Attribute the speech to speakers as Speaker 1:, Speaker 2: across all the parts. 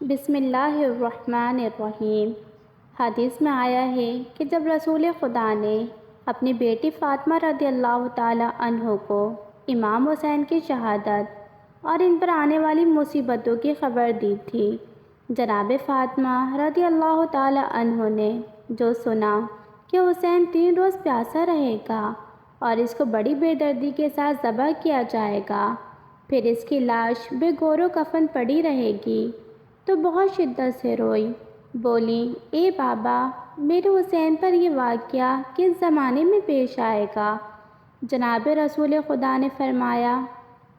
Speaker 1: بسم اللہ الرحمن الرحیم۔ حدیث میں آیا ہے کہ جب رسول خدا نے اپنی بیٹی فاطمہ رضی اللہ تعالی عنہ کو امام حسین کی شہادت اور ان پر آنے والی مصیبتوں کی خبر دی تھی، جناب فاطمہ رضی اللہ تعالی عنہ نے جو سنا کہ حسین 3 روز پیاسا رہے گا اور اس کو بڑی بے دردی کے ساتھ ذبح کیا جائے گا، پھر اس کی لاش بے گور و کفن پڑی رہے گی، تو بہت شدت سے روئی، بولی اے بابا، میرے حسین پر یہ واقعہ کس زمانے میں پیش آئے گا؟ جناب رسول خدا نے فرمایا،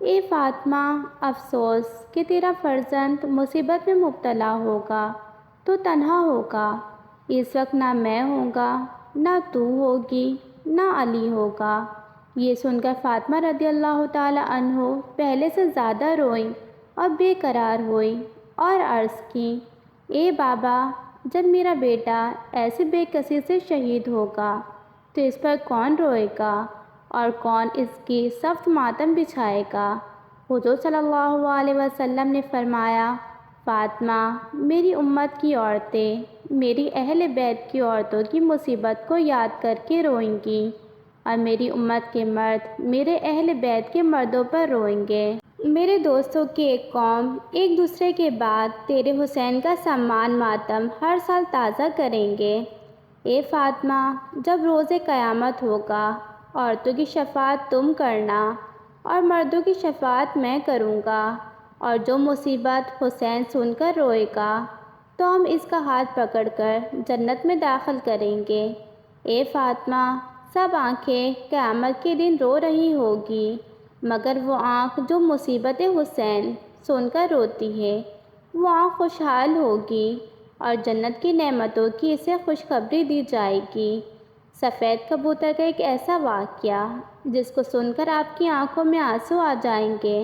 Speaker 1: اے فاطمہ، افسوس کہ تیرا فرزند مصیبت میں مبتلا ہوگا تو تنہا ہوگا، اس وقت نہ میں ہوں گا، نہ تو ہوگی، نہ علی ہوگا۔ یہ سن کر فاطمہ رضی اللہ تعالی عنہ پہلے سے زیادہ روئیں اور بے قرار ہوئی اور عرض کی، اے بابا، جب میرا بیٹا ایسے بے کسی سے شہید ہوگا تو اس پر کون روئے گا اور کون اس کی سخت ماتم بچھائے گا؟ حضور صلی اللہ علیہ وسلم نے فرمایا، فاطمہ میری امت کی عورتیں میری اہل بیت کی عورتوں کی مصیبت کو یاد کر کے روئیں گی اور میری امت کے مرد میرے اہل بیت کے مردوں پر روئیں گے۔ میرے دوستوں کی ایک قوم ایک دوسرے کے بعد تیرے حسین کا سمان ماتم ہر سال تازہ کریں گے۔ اے فاطمہ، جب روز قیامت ہوگا، عورتوں کی شفاعت تم کرنا اور مردوں کی شفاعت میں کروں گا، اور جو مصیبت حسین سن کر روئے گا تو ہم اس کا ہاتھ پکڑ کر جنت میں داخل کریں گے۔ اے فاطمہ، سب آنکھیں قیامت کے دن رو رہی ہوگی، مگر وہ آنکھ جو مصیبت حسین سن کر روتی ہے، وہ آنکھ خوشحال ہوگی اور جنت کی نعمتوں کی اسے خوشخبری دی جائے گی۔ سفید کبوتر کا ایک ایسا واقعہ جس کو سن کر آپ کی آنکھوں میں آنسو آ جائیں گے۔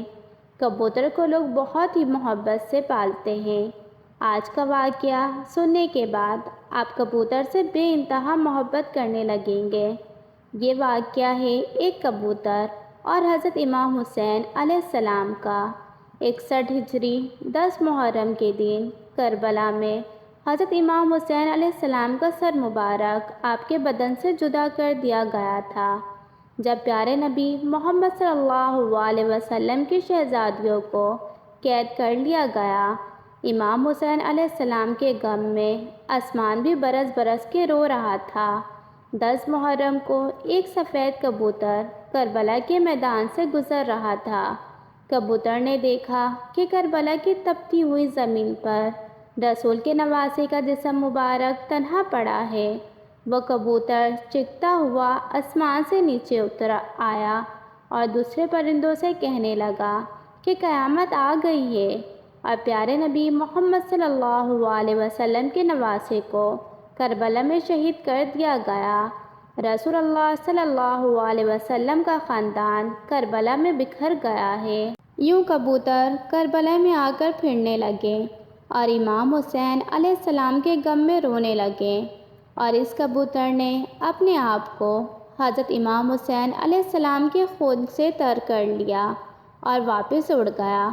Speaker 1: کبوتر کو لوگ بہت ہی محبت سے پالتے ہیں۔ آج کا واقعہ سننے کے بعد آپ کبوتر سے بے انتہا محبت کرنے لگیں گے۔ یہ واقعہ ہے ایک کبوتر اور حضرت امام حسین علیہ السلام کا۔ 61 ہجری 10 محرم کے دن کربلا میں حضرت امام حسین علیہ السلام کا سر مبارک آپ کے بدن سے جدا کر دیا گیا تھا، جب پیارے نبی محمد صلی اللہ علیہ وسلم کی شہزادیوں کو قید کر لیا گیا۔ امام حسین علیہ السلام کے غم میں آسمان بھی برس برس کے رو رہا تھا۔ 10 محرم کو ایک سفید کبوتر کربلا کے میدان سے گزر رہا تھا۔ کبوتر نے دیکھا کہ کربلا کی تپتی ہوئی زمین پر رسول کے نواسے کا جسم مبارک تنہا پڑا ہے۔ وہ کبوتر چیختا ہوا آسمان سے نیچے اتر آیا اور دوسرے پرندوں سے کہنے لگا کہ قیامت آ گئی ہے اور پیارے نبی محمد صلی اللہ علیہ وسلم کے نواسے کو کربلا میں شہید کر دیا گیا۔ رسول اللہ صلی اللہ علیہ وسلم کا خاندان کربلا میں بکھر گیا ہے۔ یوں کبوتر کربلا میں آ کر پھرنے لگے اور امام حسین علیہ السلام کے غم میں رونے لگے، اور اس کبوتر نے اپنے آپ کو حضرت امام حسین علیہ السلام کے خون سے تر کر لیا اور واپس اڑ گیا۔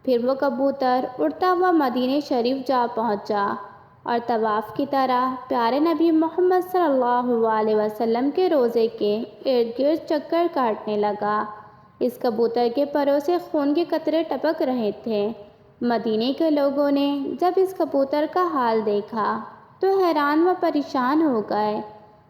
Speaker 1: پھر وہ کبوتر اڑتا ہوا مدینہ شریف جا پہنچا اور طواف کی طرح پیارے نبی محمد صلی اللہ علیہ وسلم کے روضے کے ارد گرد چکر کاٹنے لگا۔ اس کبوتر کے پروں سے خون کے قطرے ٹپک رہے تھے۔ مدینے کے لوگوں نے جب اس کبوتر کا حال دیکھا تو حیران و پریشان ہو گئے۔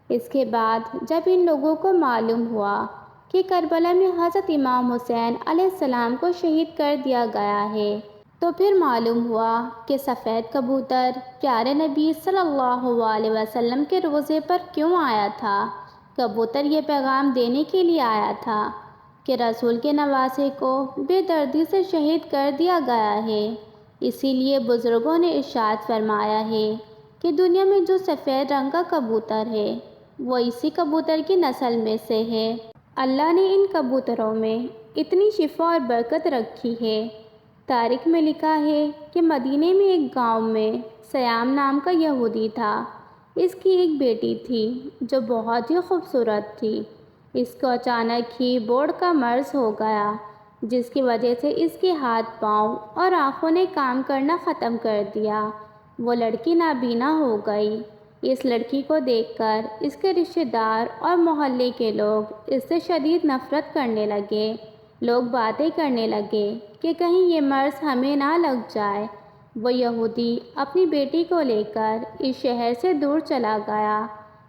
Speaker 1: اس کے بعد جب ان لوگوں کو معلوم ہوا کہ کربلا میں حضرت امام حسین علیہ السلام کو شہید کر دیا گیا ہے، تو پھر معلوم ہوا کہ سفید کبوتر پیارے نبی صلی اللہ علیہ وسلم کے روضے پر کیوں آیا تھا۔ کبوتر یہ پیغام دینے کے لیے آیا تھا کہ رسول کے نواسے کو بے دردی سے شہید کر دیا گیا ہے۔ اسی لیے بزرگوں نے ارشاد فرمایا ہے کہ دنیا میں جو سفید رنگ کا کبوتر ہے وہ اسی کبوتر کی نسل میں سے ہے۔ اللہ نے ان کبوتروں میں اتنی شفا اور برکت رکھی ہے۔ تاریخ میں لکھا ہے کہ مدینے میں ایک گاؤں میں سیام نام کا یہودی تھا۔ اس کی ایک بیٹی تھی جو بہت ہی خوبصورت تھی۔ اس کو اچانک ہی بوڑھ کا مرض ہو گیا، جس کی وجہ سے اس کے ہاتھ پاؤں اور آنکھوں نے کام کرنا ختم کر دیا۔ وہ لڑکی نابینا ہو گئی۔ اس لڑکی کو دیکھ کر اس کے رشتہ دار اور محلے کے لوگ اس سے شدید نفرت کرنے لگے۔ لوگ باتیں کرنے لگے کہ کہیں یہ مرض ہمیں نہ لگ جائے۔ وہ یہودی اپنی بیٹی کو لے کر اس شہر سے دور چلا گیا۔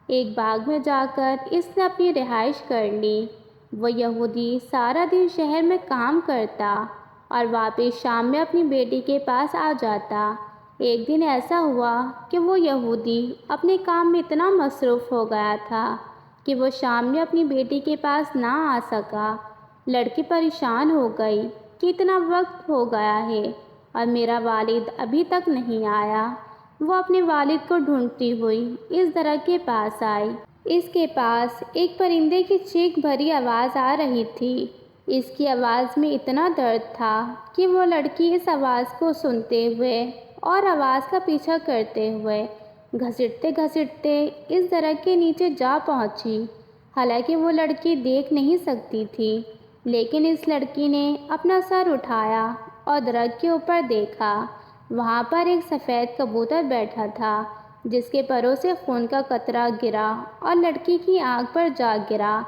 Speaker 1: ایک باغ میں جا کر اس نے اپنی رہائش کر لی۔ وہ یہودی سارا دن شہر میں کام کرتا اور واپس شام میں اپنی بیٹی کے پاس آ جاتا۔ ایک دن ایسا ہوا کہ وہ یہودی اپنے کام میں اتنا مصروف ہو گیا تھا کہ وہ شام میں اپنی بیٹی کے پاس نہ آ سکا۔ لڑکی پریشان ہو گئی کہ اتنا وقت ہو گیا ہے اور میرا والد ابھی تک نہیں آیا۔ وہ اپنے والد کو ڈھونڈتی ہوئی اس درخت کے پاس آئی۔ اس کے پاس ایک پرندے کی چیخ بھری آواز آ رہی تھی۔ اس کی آواز میں اتنا درد تھا کہ وہ لڑکی اس آواز کو سنتے ہوئے اور آواز کا پیچھا کرتے ہوئے گھسیٹتے گھسیٹتے اس درخت کے نیچے جا پہنچی۔ حالانکہ وہ لڑکی دیکھ نہیں سکتی تھی، لیکن اس لڑکی نے اپنا سر اٹھایا اور درخت کے اوپر دیکھا۔ وہاں پر ایک سفید کبوتر بیٹھا تھا جس کے پروں سے خون کا قطرہ گرا اور لڑکی کی آنکھ پر جا گرا۔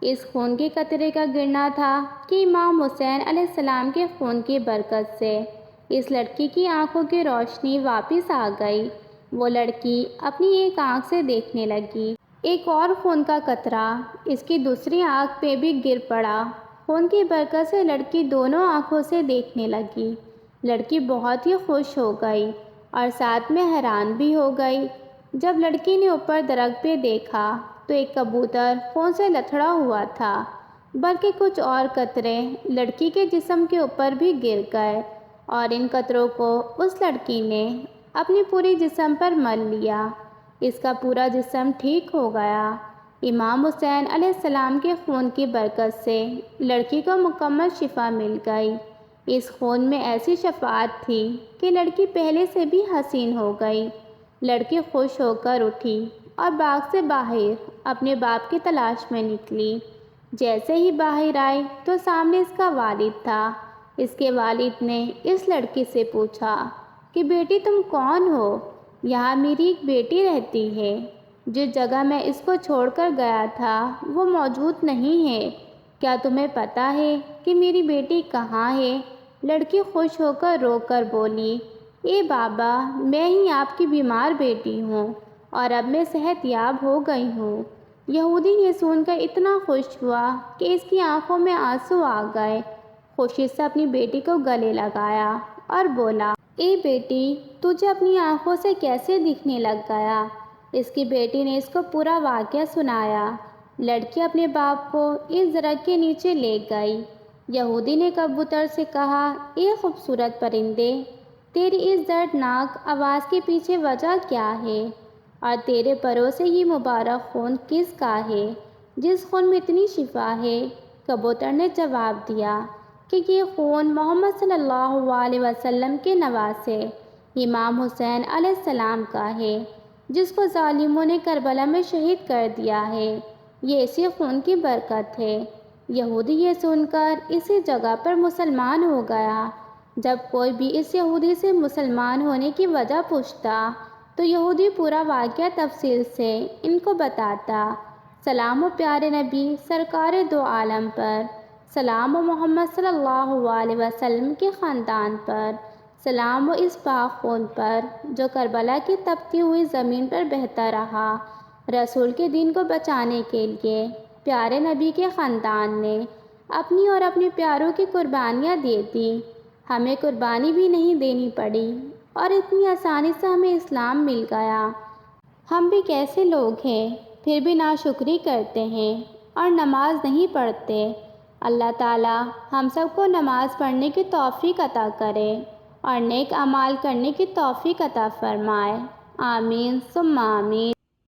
Speaker 1: اس خون کے قطرے کا گرنا تھا کہ امام حسین علیہ السلام کے خون کی برکت سے اس لڑکی کی آنکھوں کی روشنی واپس آ گئی۔ وہ لڑکی اپنی ایک آنکھ سے دیکھنے لگی۔ ایک اور خون کا قطرہ اس کی دوسری آنکھ پہ بھی گر پڑا۔ خون کی برکت سے لڑکی دونوں آنکھوں سے دیکھنے لگی۔ لڑکی بہت ہی خوش ہو گئی اور ساتھ میں حیران بھی ہو گئی۔ جب لڑکی نے اوپر درخت پہ دیکھا تو ایک کبوتر خون سے لتھڑا ہوا تھا، بلکہ کچھ اور قطرے لڑکی کے جسم کے اوپر بھی گر گئے اور ان قطروں کو اس لڑکی نے اپنی پوری جسم پر مل لیا۔ اس کا پورا جسم ٹھیک ہو گیا۔ امام حسین علیہ السلام کے خون کی برکت سے لڑکی کو مکمل شفا مل گئی۔ اس خون میں ایسی شفاعت تھی کہ لڑکی پہلے سے بھی حسین ہو گئی۔ لڑکی خوش ہو کر اٹھی اور باغ سے باہر اپنے باپ کی تلاش میں نکلی۔ جیسے ہی باہر آئی تو سامنے اس کا والد تھا۔ اس کے والد نے اس لڑکی سے پوچھا کہ بیٹی تم کون ہو؟ یہاں میری ایک بیٹی رہتی ہے۔ جس جگہ میں اس کو چھوڑ کر گیا تھا وہ موجود نہیں ہے۔ کیا تمہیں پتہ ہے کہ میری بیٹی کہاں ہے؟ لڑکی خوش ہو کر رو کر بولی، اے بابا، میں ہی آپ کی بیمار بیٹی ہوں اور اب میں صحت یاب ہو گئی ہوں۔ یہودی یہ سن کر اتنا خوش ہوا کہ اس کی آنکھوں میں آنسو آ گئے۔ خوشی سے اپنی بیٹی کو گلے لگایا اور بولا، اے بیٹی، تجھے اپنی آنکھوں سے کیسے دکھنے لگ گیا؟ اس کی بیٹی نے اس کو پورا واقعہ سنایا۔ لڑکی اپنے باپ کو اس درخت کے نیچے لے گئی۔ یہودی نے کبوتر سے کہا، اے خوبصورت پرندے، تیری اس دردناک آواز کے پیچھے وجہ کیا ہے اور تیرے پروں سے یہ مبارک خون کس کا ہے جس خون میں اتنی شفا ہے؟ کبوتر نے جواب دیا کہ یہ خون محمد صلی اللہ علیہ وسلم کے نواسے امام حسین علیہ السلام کا ہے، جس کو ظالموں نے کربلا میں شہید کر دیا ہے۔ یہ اسی خون کی برکت ہے۔ یہودی یہ سن کر اسی جگہ پر مسلمان ہو گیا۔ جب کوئی بھی اس یہودی سے مسلمان ہونے کی وجہ پوچھتا تو یہودی پورا واقعہ تفصیل سے ان کو بتاتا۔ سلام و پیارے نبی سرکار دو عالم پر، سلام و محمد صلی اللہ علیہ وسلم کے خاندان پر، سلام و اس پاک خون پر جو کربلا کی تپتی ہوئی زمین پر بہتا رہا۔ رسول کے دین کو بچانے کے لیے پیارے نبی کے خاندان نے اپنی اور اپنے پیاروں کی قربانیاں دے دیں۔ ہمیں قربانی بھی نہیں دینی پڑی اور اتنی آسانی سے ہمیں اسلام مل گیا۔ ہم بھی کیسے لوگ ہیں، پھر بھی ناشکری کرتے ہیں اور نماز نہیں پڑھتے۔ اللہ تعالی ہم سب کو نماز پڑھنے کی توفیق عطا کرے اور نیک اعمال کرنے کی توفیق عطا فرمائے۔ آمین ثم آمین۔